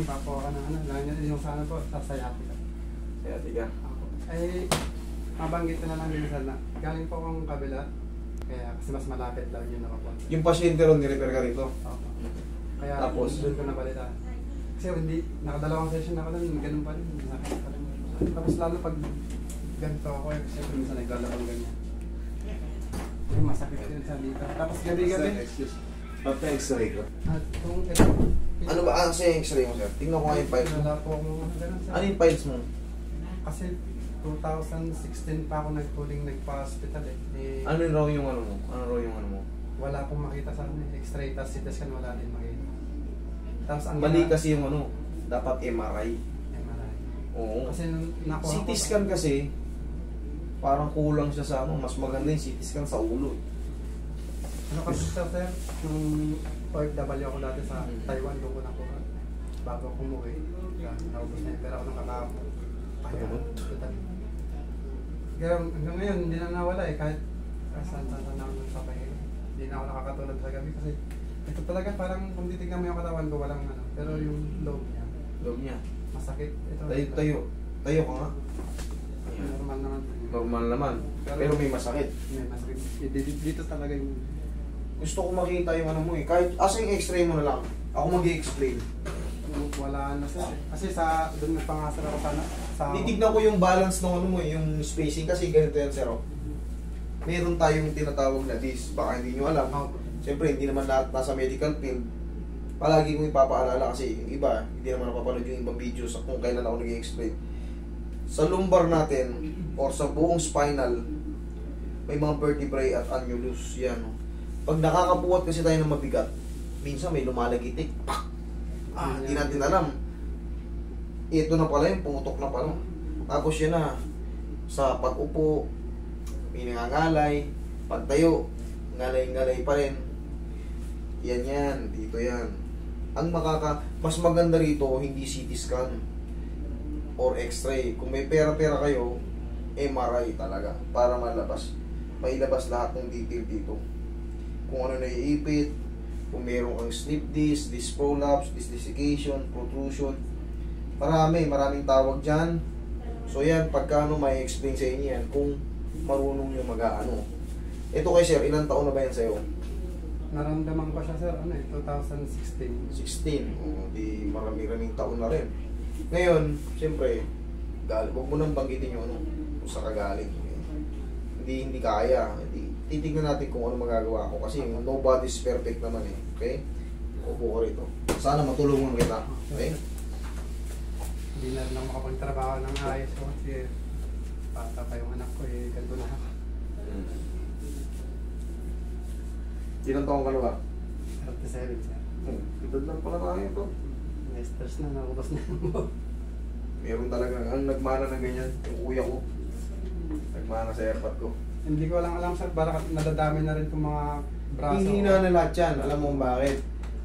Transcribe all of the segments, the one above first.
papo ka na ano, lang yun yung sana po, sasayati ka. Sayati ka. Ay, mabanggit ko na lang din sana. Galing po akong kabila, kaya kasi mas malapit daw yun nakapunta. Yung pasyente ron, nirepair ka rito. Opo. Kaya Tapos? doon ko nabalitaan. Kasi hindi, nakadalawang session na ako lang, ganun pa rin. Nakakita pa rin. Tapos lalo pag ganito ako, kasi minsan naglalabang ganyan. Yung masakit din sa dito. Tapos gabi-gabi. Pagka-x-ray ko. At kung ito, Ano ba? Ano sa'yo yung x-ray mo, sir? Tingnan ko nga yung files mo. wala po akong ganun sa... Ano yung files mo? Kasi 2016 pa ako nagpa-hospital eh. Ano raw yung ano mo? Ano raw yung ano mo? Wala akong makita sa x-ray, tapos CT scan wala din makita. Tapos ang Mali kasi yung ano, dapat MRI. MRI. Oo. Kasi nung nakuha CT scan kasi, parang kulang siya sa ano, mas maganda yung CT scan sa ulo. Ano kasi sir, nung OFW ako dati sa Taiwan, doon ko nakuha. Bago ako umuwi, naubos na yung pera ko ng kakapon. Kaya, total. Pero hanggang ngayon, hindi na nawala eh, kahit saan-saan na ako nagpapahinga. Hindi na ako nakakatulog sa gabi kasi ito talaga parang kung titignan mo yung katawan ko, walang ano. Pero yung loob niya, Loob niya. masakit. Ito, Tayo. Tayo ka nga. normal naman. Normal naman. Pero may masakit. May masakit. Dito talaga yung... Gusto ko makita yung ano mo eh. Kahit asa yung x-ray mo na lang. Ako mag-i-explain. Wala na sir. Kasi sa doon nagpangasal ako sana. Sa Titignan ko yung balance ng ano mo eh, yung spacing kasi ganito yan, sir. Oh. Meron tayong tinatawag na disc. Baka hindi nyo alam. Siyempre, hindi naman lahat nasa medical field. Palagi kong ipapaalala kasi yung iba, hindi naman napapanood yung ibang videos kung kailan ako nag-i-explain. Sa lumbar natin, or sa buong spinal, may mga vertebrae at annulus. Yan. Oh. Pag nakakabuhat kasi tayo ng mabigat, minsan may lumalagitik. Hindi natin alam. Ito na pala yung pumutok na pala. Tapos yan na, sa pag-upo, may nangangalay, pagtayo, ngalay-ngalay pa rin. Yan, dito yan. Ang mas maganda rito, hindi CT scan or x-ray. Kung may pera-pera kayo, MRI talaga, para mailabas lahat ng detail dito. Kung ano naiipit, kung meron kang slip disc, disc prolapse, disc desiccation, protrusion. Maraming tawag dyan. So yan, pagkano may explain sa inyo yan, kung marunong yung mag-ano. Ito kay sir, ilang taon na ba yan sa'yo? naramdaman ko siya sir, 2016. 16. O, di marami-raming taon na rin. Ngayon, siyempre, huwag mo nang banggitin yung ano, kung sa kagaling. Hindi kaya. Titignan natin kung ano magagawa ko kasi nobody's perfect naman eh. Okay? Upo ko rito. Sana matulungan kita. Okay? Hindi na rin ako makapagtrabaho ng ayos ko kasi bata pa yung anak ko eh, ganito na ako. Ilang taong ka na ba? 37 sir. Edad lang pala tayo ito. May stress na, naubos na. Meron talaga. Ang nagmana ng ganyan, yung kuya ko. Nagmana sa airpot ko. Hindi ko lang alam sir, para nadadami na rin itong mga braso. Hindi na lahat yan. Alam mo kung bakit?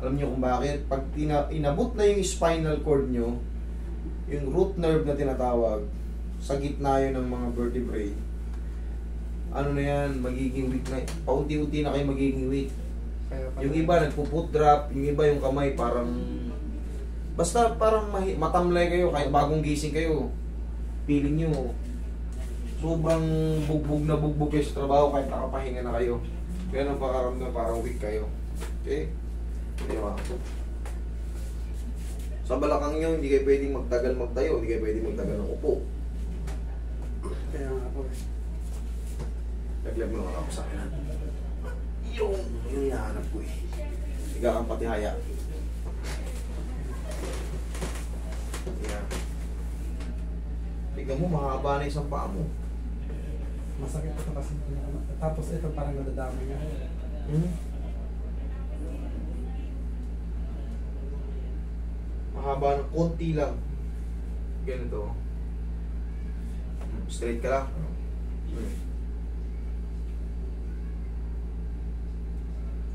Alam niyo kung bakit? Pag inabot na yung spinal cord nyo, yung root nerve na tinatawag, sa gitna yun ng mga vertebrae, ano na yan, magiging weak na. Paunti-unti na kayo magiging weak. Yung iba nagpo-foot drop, yung iba yung kamay parang, basta parang matamlay kayo, kahit bagong gising kayo, feeling nyo, sobrang bugbog kayo sa trabaho kahit nakapahinga na kayo. Kaya nang pakaramdam parang weak kayo. Okay? Hindi ba? Sa balakang nyo, hindi kayo pwedeng magtagal-magtayo, hindi kayo pwedeng magtagal ng upo. Kaya nga po eh. Naglag mo naman ako sa akin. Yung hinahanap ko eh. Higa kang patihaya. Yan. Tignan mo, mahaba na isang paa mo. Masakit ito kasi. Tapos ito parang nadadami nga. Mahaba ng konti lang. Ganito. Straight ka lang.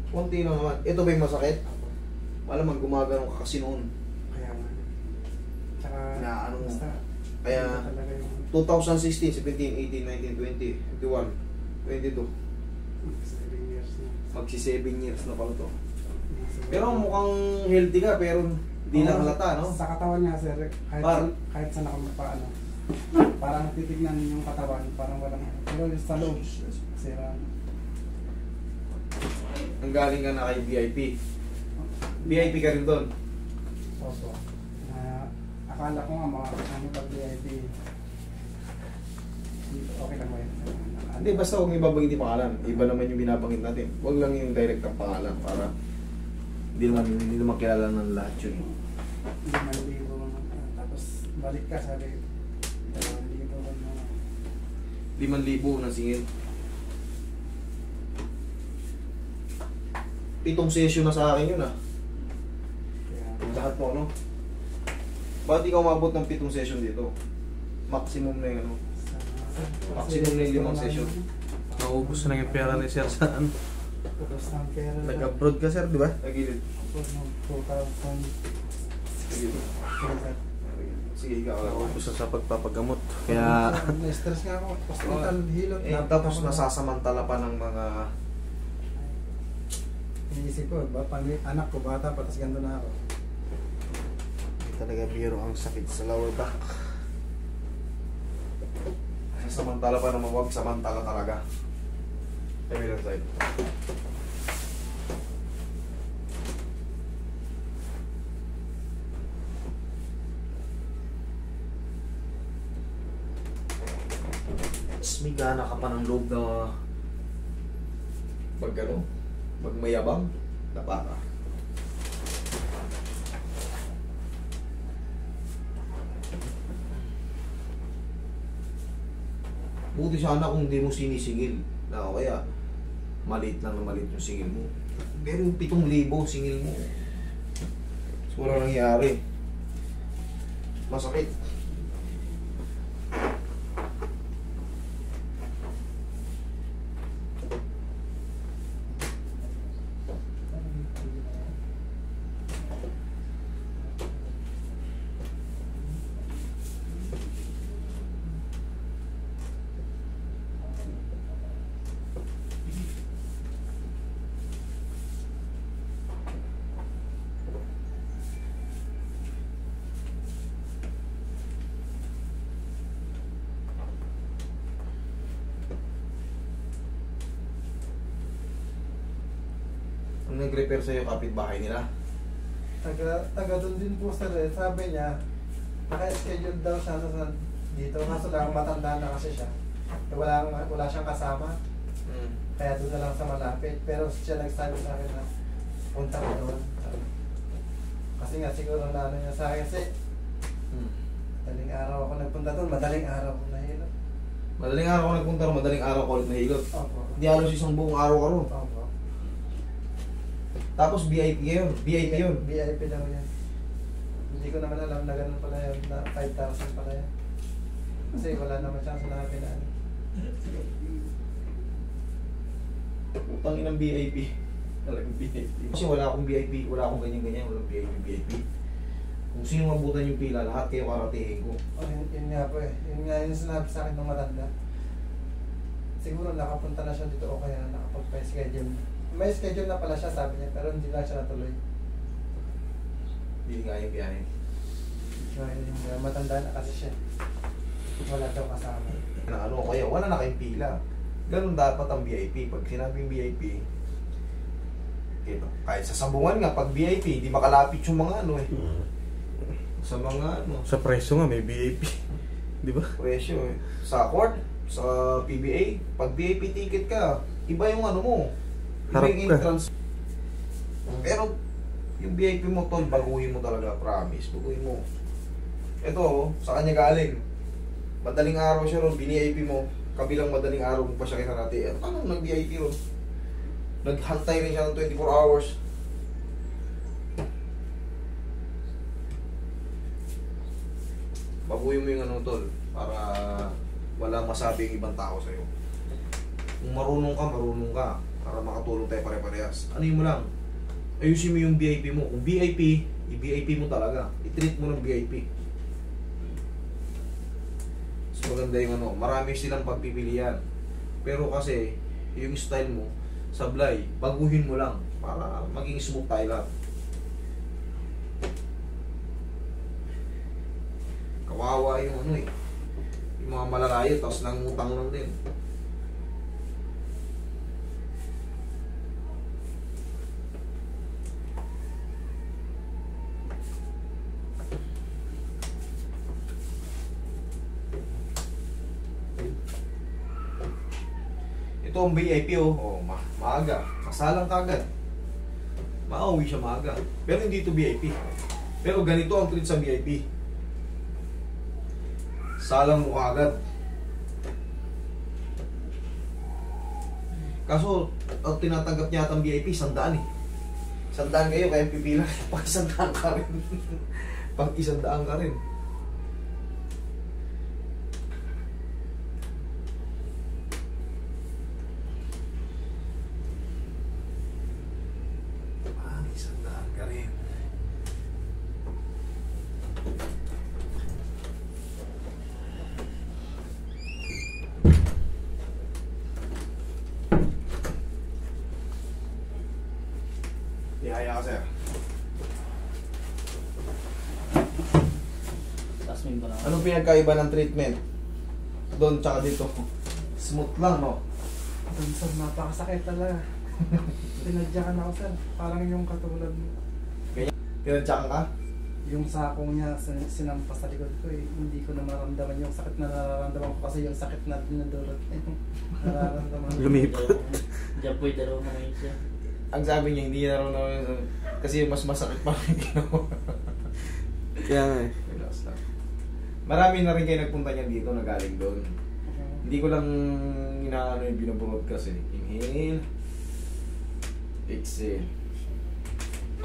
Konti lang naman. Ito ba yung masakit? Malamang gumagano ka kasi noon. Kaya nga. Tsaka, Na ano mo. basta, Kaya talaga yung 2016, 17, 18, 19, 20, 21, 22. 7 years na. Magsi 7 years na pala to. Pero mukhang healthy ka, pero Hindi lang halata, no? Sa katawan niya, sir, kahit saan ako magpaano. Parang titignan yung katawan, parang walang... Pero sa loob, sira. Ang galing ka na kay VIP. VIP ka rin doon. Opo. Akala ko nga ano pag VIP. Okay lang ba yun? Hindi, basta huwag ibabagin yung pangalan. Iba naman yung binabangit natin. Huwag lang yung direct ang pangalan para hindi naman kilala ng lahat yun. 5,000. Tapos balik ka, sabi 2,000. 5,000 ng singil. 7 session na sa akin yun ah. Yung lahat mo, no? Bakit di ka umabot ng 7 session dito? Maximum na yung ano? Maximum na yung 5 session. Naubos na yung pera ni Sir sa ano. Ubus ng pera. Nag-abroad ka, Sir, di ba? Nagilid. 2,000. Nagilid. Sige, ikaw lang. Naubos na sa pagpapagamot. Kaya, Na-stress nga ako. Hospital, hilot. Tapos nasasamantala pa ng mga... Iniisip ko, anak ko bata pa, tapos ganito na ako. hindi talaga biro ang sakit sa lower back. Nasasamantala pa ng mga wag samantala talaga. Kabilang side. Mas may gana ka pa ng loob na pag ano, pag mayabang, dapa ka. Buti sana kung hindi mo sinisingil. Na o kaya, maliit lang na maliit yung singil mo. Pero yung 7,000 singil mo. So, wala nangyari. Masakit. Ang nag-repair sa'yo kapitbahay nila. Taga doon din po sir, sabi niya, naka-schedule daw siya sa dito, kaso lang matanda na kasi siya. Wala siyang kasama, kaya doon na lang sa malapit. Pero siya nagsabi sa akin na punta ko doon. Kasi nga siguro na ano niya sa akin, kasi madaling araw ako nagpunta doon, madaling araw ako nahilot. Madaling araw ko nagpunta ron, madaling araw ko ulit nahilot. Opo. Hindi halos isang buong araw ka ron. Opo. Tapos VIP yun. VIP yun. VIP daw yan. Hindi ko naman alam na ganun pala yun, na 5,000 pala yan. Kasi wala naman siyang sinabi na ano. Utangin ng VIP. Talagang VIP. Kasi wala akong VIP, wala akong ganyan-ganyan, walang VIP. Kung sino mabutan yung pila, lahat kayo karatingin ko. Oh, yun nga po eh. Yun nga yung sinabi sa akin ng matanda. Siguro nakapunta na siya dito o kaya nakapag-schedule. May schedule na pala siya, sabi niya, pero hindi lang siya natuloy. Hindi nga yung biyahe. So, yung matanda na kasi siya. Wala daw kasama. Na ano, kaya wala na kayong pila. Ganun dapat ang VIP. Pag sinabing VIP, kahit sa sabungan nga, pag VIP, di makalapit yung mga ano eh. Sa mga ano, Sa presyo nga, may VIP. Di ba? presyo eh. Sa court, sa PBA, pag VIP ticket ka, iba yung ano mo. Iba Harap yung ka. entrance. Pero, yung VIP mo tol, baguhin mo talaga, promise. Baguhin mo. Ito, oh, sa kanya galing. Madaling araw siya ron, bini-VIP mo. Kabilang madaling araw mo pa siya kinarati. Ano nag-VIP ron? Naghantay rin siya ng 24 hours. Baguhin mo yung ano tol, para wala masabi yung ibang tao sa'yo. Kung marunong ka, para makatulong tayo pare-parehas. Ano mo lang, ayusin mo yung VIP mo. Kung VIP, i-VIP mo talaga. I-treat mo ng VIP. So maganda yung ano, marami silang pagpipilian. Pero kasi, yung style mo, sablay, baguhin mo lang para maging smooth tayo lahat. Kawawa yung ano eh. Yung mga malalayo, tapos nangutang lang din. Ito ang VIP oh, maaga. Masalang kagad. Maawi siya maaga. Pero hindi ito VIP. Pero ganito ang treat sa VIP. Salang mo kagad. Kaso, ang tinatanggap niya ang VIP, 100 eh. 100 kayo, kaya pipila. Pag 100 ka rin. Pag 100 ka rin. Ihaya ka, sir. Anong pinagkaiba ng treatment? Doon tsaka dito. Smooth lang, no? Doon sir, napakasakit talaga. Tinadyakan ako sir. Parang yung katulad mo. Tinadyakan ka? Yung sakong niya sinampas sa likod ko eh. Hindi ko na maramdaman yung sakit na nararamdaman ko kasi yung sakit na dinadulot na yung nararamdaman ko. Lumipat. Diyan po'y dalawang kamay siya. Ang sabi niya, hindi niya raw kasi mas masakit pa rin ginawa. Kaya nga eh. Relax lang. Marami na rin kayo nagpunta niyan dito na galing doon. Hindi ko lang inaano yung binabroadcast eh. Inhale. Exhale.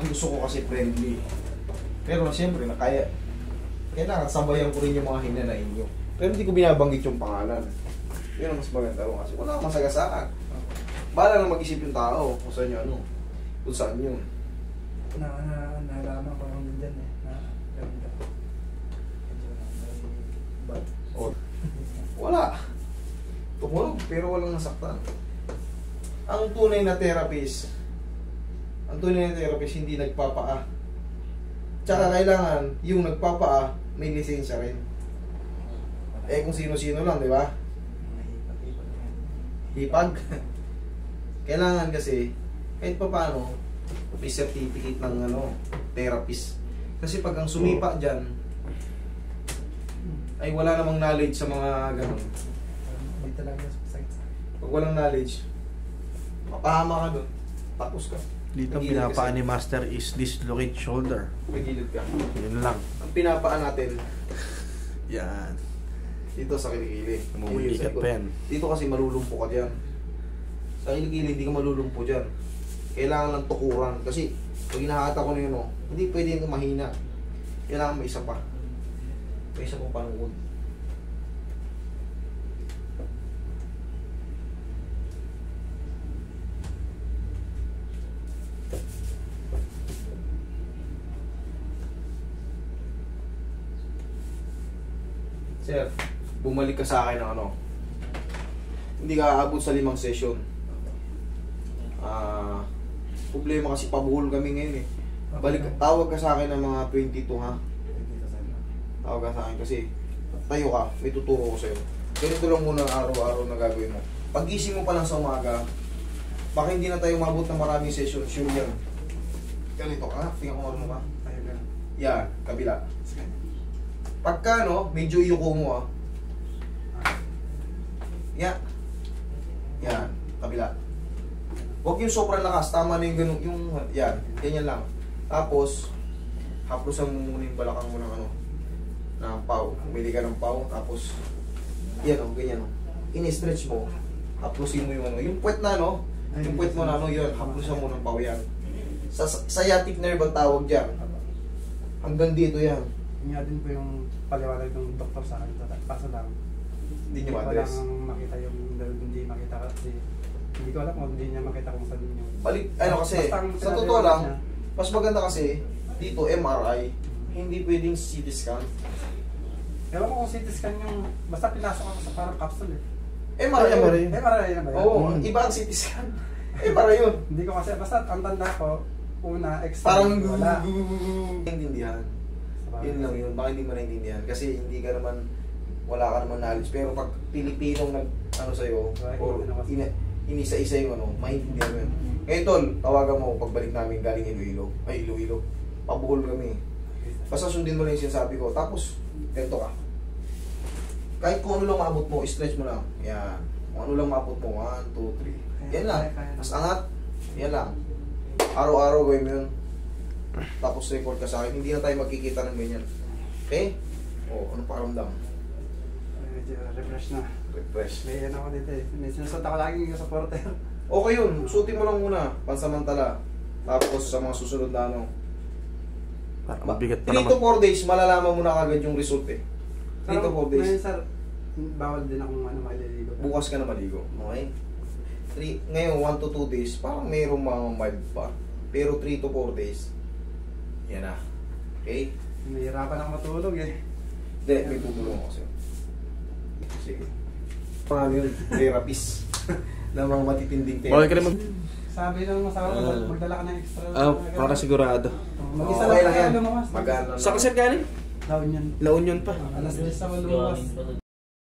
Ang gusto ko kasi friendly. Pero siyempre, kailangan sabayan ko rin yung mga hinanain nyo. Pero hindi ko binabanggit yung pangalan. Yun ang mas maganda rin kasi wala akong masagasaan. Bahala lang mag-isip yung tao kung saan yun, kung saan yun. Nalaman ko lang din dyan eh. Ganda. Oh. Wala. Tumulog pero walang nasaktan. Ang tunay na therapist hindi nagpapaa. Tsaka kailangan yung nagpapaa may lisensya rin. Eh kung sino-sino lang, di ba? Hipag. Kailangan kasi kahit pa paano may certificate ng therapist. Kasi pag ang sumipa dyan ay wala namang knowledge sa mga ganun. Hindi talaga sakit. Pag walang knowledge, mapahama ka doon. Tapos ka. Dito ang Magilid pinapaan kasi. ni Master is dislocate shoulder. Magilid ka. Yun lang. Ang pinapaan natin Yan. dito sa kilikili. Umumikat pa yan. Dito kasi malulumpo ka dyan. Sa kilikili hindi ka malulumpo dyan. Kailangan lang tukuran. Kasi pag hinahata ko na yun, hindi pwede yung mahina. Kailangan may isa pa. May isa pang panungod. Sir, bumalik ka sa akin ng hindi ka aabot sa 5 session. Problema kasi pabuhol kami ngayon eh. Tawag ka sa akin ng mga 22 ha. Tawag ka sa akin kasi tayo ka, may tuturo ko sa'yo. Ganito lang muna araw-araw na gagawin mo. Pag-gising mo pa lang sa umaga, baka hindi na tayo mabot ng maraming session, sure yan. Ganito ka, tingnan ko mo ka. Yan, kabila. Pagka medyo iyuko mo yan. Yan, kabila. Huwag yung sobrang lakas, tama na yung ganun, yan, ganyan lang. Tapos, haplusan mo muna yung balakang mo ng ng pau. Bumili ka ng pau, tapos, yan ganyan ini-stretch mo, haplusin mo yung yung puwet na yung puwet mo na yun, haplusan mo ng pau yan. Sa sciatic nerve ang tawag dyan. Hanggang dito yan. Nga din po yung paliwanag ng doktor sa akin. Kaso lang, Hindi nyo ma-address. walang makita yung hindi makita kasi hindi ko alam kung hindi niya makita kung saan yung Balik, kasi, basta ang sa totoo lang, niya, mas maganda kasi, dito MRI, hindi pwedeng CT scan. ewan ko kung CT scan yung basta pinasok ako sa parang capsule eh. MRI yun. MRI na ba yun? Oo, iba ang CT scan. MRI yun. Hindi ko kasi, basta ang tanda ko, una, extra, Parang wala. intindihan. Yun lang yun, baka hindi mo naintindihan. Kasi hindi ka naman, wala ka naman knowledge. Pero pag Pilipinong nag, ano sa'yo, o inisa-isa yung ano, maintindihan mo yun. Ngayon tol, tawagan mo pagbalik namin galing Iloilo. Ay, Iloilo. Pabuhol kami. Basta sundin mo lang yung sinasabi ko. Tapos, eto ka. Kahit kung ano lang maabot mo, stretch mo lang. Yan. Kung ano lang maabot mo, 1, 2, 3. Yan lang. Mas angat. Yan lang. Araw-araw gawin mo yun. Tapos record ka sa akin. Hindi na tayo magkikita ng ganyan. Okay? O, ano pakiramdam? Medyo refresh na. Refresh. May ano ako dito eh. May sinusot ako lagi yung supporter. Okay yun. Suotin mo lang muna. Pansamantala. Tapos sa mga susunod na ano. Parang mabigat pa 3 to naman. 4 days, malalaman mo na kagad yung result eh. 3 to 4 days. Ngayon sir, bawal din akong ano, maliligo. Bukas ka na maligo. Okay? Ngayon, 1 to 2 days, parang mayroong mga mild pa. Pero 3 to 4 days, yan na. Okay? Nahihirapan ako matulog eh. Hindi, may tutulong ako sa'yo. Sige. Mga yun, therapist. Na mga matitinding Bawal ka therapist. naman. Sabi ng masawa ko, magdala ka ng extra. Para sigurado. Mag-isa Okay lang lang yan. tayo lumawas. Magana Sa kasir galing? La Union. La Union pa. Alas 10 ako lumabas.